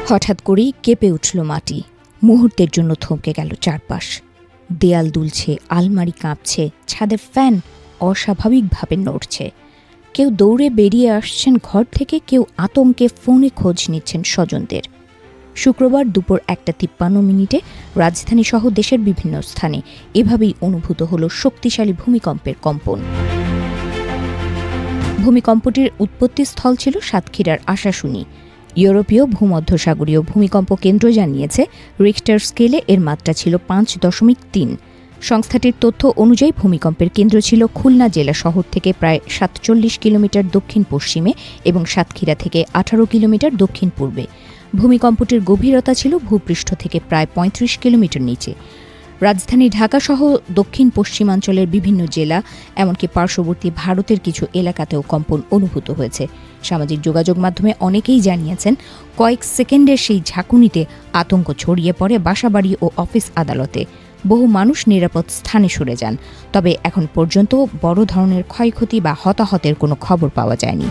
হঠাৎ করেই কেঁপে উঠল মাটি। মুহূর্তের জন্য থমকে গেল চারপাশ। দেয়াল দুলছে, আলমারি কাঁপছে, ছাদের ফ্যান অস্বাভাবিকভাবে নড়ছে। কেউ দৌড়ে বেরিয়ে আসছেন ঘর থেকে, কেউ আতঙ্কে ফোনে খোঁজ নিচ্ছেন স্বজনদের। শুক্রবার দুপুর 1:53 রাজধানী সহ দেশের বিভিন্ন স্থানে এভাবেই অনুভূত হল শক্তিশালী ভূমিকম্পের কম্পন। ভূমিকম্পটির উৎপত্তিস্থল ছিল সাতক্ষীরার আশাশুনি। ইউরোপীয় ভূমধ্যসাগরীয় ভূমিকম্প কেন্দ্র জানিয়েছে, রিক্টার স্কেলে এর মাত্রা ছিল 5.3। সংস্থাটির তথ্য অনুযায়ী ভূমিকম্পের কেন্দ্র ছিল খুলনা জেলা শহর থেকে প্রায় 47 কিলোমিটার দক্ষিণ পশ্চিমে এবং সাতক্ষীরা থেকে 18 কিলোমিটার দক্ষিণ পূর্বে। ভূমিকম্পটির গভীরতা ছিল ভূপৃষ্ঠ থেকে প্রায় 35 কিলোমিটার নিচে। রাজধানী ঢাকাসহ দক্ষিণ পশ্চিমাঞ্চলের বিভিন্ন জেলা, এমনকি পার্শ্ববর্তী ভারতের কিছু এলাকাতেও কম্পন অনুভূত হয়েছে। সামাজিক যোগাযোগ মাধ্যমে অনেকেই জানিয়েছেন, কয়েক সেকেন্ডের সেই ঝাঁকুনিতে আতঙ্ক ছড়িয়ে পড়ে বাসাবাড়ি ও অফিস আদালতে। বহু মানুষ নিরাপদ স্থানে সরে যান। তবে এখন পর্যন্ত বড় ধরনের ক্ষয়ক্ষতি বা হতাহতের কোনো খবর পাওয়া যায়নি।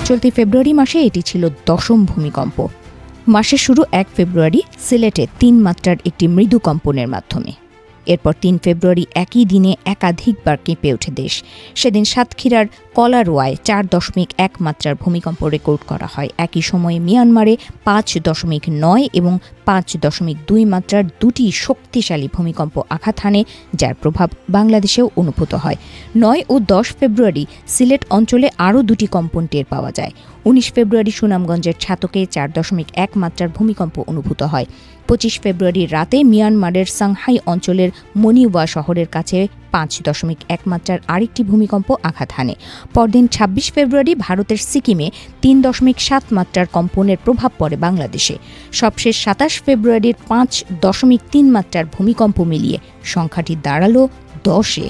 চলতি ফেব্রুয়ারি মাসে এটি ছিল 10ম ভূমিকম্প। মাসের শুরু 1 ফেব্রুয়ারি সিলেটে 3 মাত্রার একটি মৃদু কম্পনের মাধ্যমে। এরপর 3 ফেব্রুয়ারি একই দিনে একাধিকবার কেঁপে ওঠে দেশ। সেদিন সাতক্ষীরার কলারোয়ায় 4.1 মাত্রার ভূমিকম্প রেকর্ড করা হয়। একই সময়ে মিয়ানমারে 5.9 এবং 5.2 মাত্রার দুটি শক্তিশালী ভূমিকম্প আঘাত হানে, যার প্রভাব বাংলাদেশেও অনুভূত হয়। 9 ও 10 ফেব্রুয়ারি সিলেট অঞ্চলে আরও দুটি কম্পন টের পাওয়া যায়। 19 ফেব্রুয়ারি সুনামগঞ্জের ছাতকে 4.1 মাত্রার ভূমিকম্প অনুভূত হয়। 25 ফেব্রুয়ারি রাতে মিয়ানমারের সাংহাই অঞ্চলের মনিওয়া শহরের কাছে 5.1 মাত্রার আরেকটি ভূমিকম্প আঘাত হানে। পরদিন 26 ফেব্রুয়ারি ভারতের সিকিমে 3.7 মাত্রার কম্পনের প্রভাব পড়ে বাংলাদেশে। সবশেষ 27 ফেব্রুয়ারির 5.3 মাত্রার ভূমিকম্প মিলিয়ে সংখ্যাটি দাঁড়ালো 10-এ।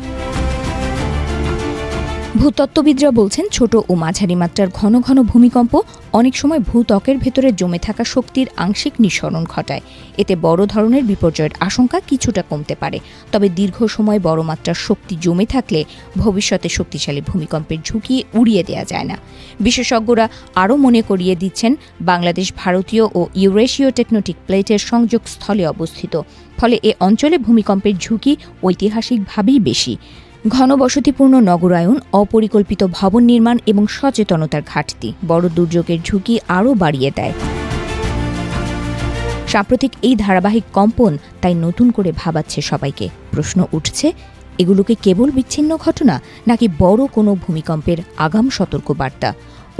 ভূতত্ত্ববিদরা বলছেন, ছোট ও মাঝারি মাত্রার ঘন ঘন ভূমিকম্প অনেক সময় ভূত্বকের ভেতরে জমে থাকা শক্তির আংশিক নিঃসরণ ঘটায়। এতে বড় ধরনের বিপর্যয়ের আশঙ্কা কিছুটা কমতে পারে। তবে দীর্ঘ সময় বড় মাত্রার শক্তি জমে থাকলে ভবিষ্যতে শক্তিশালী ভূমিকম্পের ঝুঁকি উড়িয়ে দেওয়া যায় না। বিশেষজ্ঞরা আরও মনে করিয়ে দিচ্ছেন, বাংলাদেশ ভারতীয় ও ইউরেশীয় টেকটনিক প্লেটের সংযোগ স্থলে অবস্থিত। ফলে এ অঞ্চলে ভূমিকম্পের ঝুঁকি ঐতিহাসিকভাবেই বেশি। ঘনবসতিপূর্ণ নগরায়ন, অপরিকল্পিত ভবন নির্মাণ এবং সচেতনতার ঘাটতি বড় দুর্যোগের ঝুঁকি আরও বাড়িয়ে দেয়। সাম্প্রতিক এই ধারাবাহিক কম্পন তাই নতুন করে ভাবাচ্ছে সবাইকে। প্রশ্ন উঠছে, এগুলোকে কেবল বিচ্ছিন্ন ঘটনা, নাকি বড় কোনো ভূমিকম্পের আগাম সতর্কবার্তা?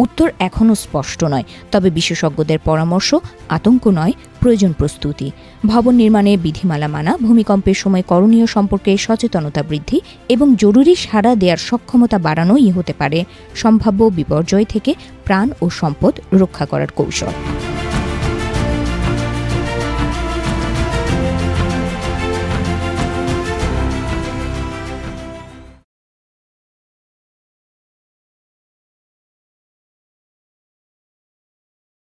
উত্তর এখনও স্পষ্ট নয়। তবে বিশেষজ্ঞদের পরামর্শ, আতঙ্ক নয়, প্রয়োজন প্রস্তুতি। ভবন নির্মাণে বিধিমালা মানা, ভূমিকম্পের সময় করণীয় সম্পর্কে সচেতনতা বৃদ্ধি এবং জরুরি সাড়া দেওয়ার সক্ষমতা বাড়ানোই হতে পারে সম্ভাব্য বিপর্যয় থেকে প্রাণ ও সম্পদ রক্ষা করার কৌশল।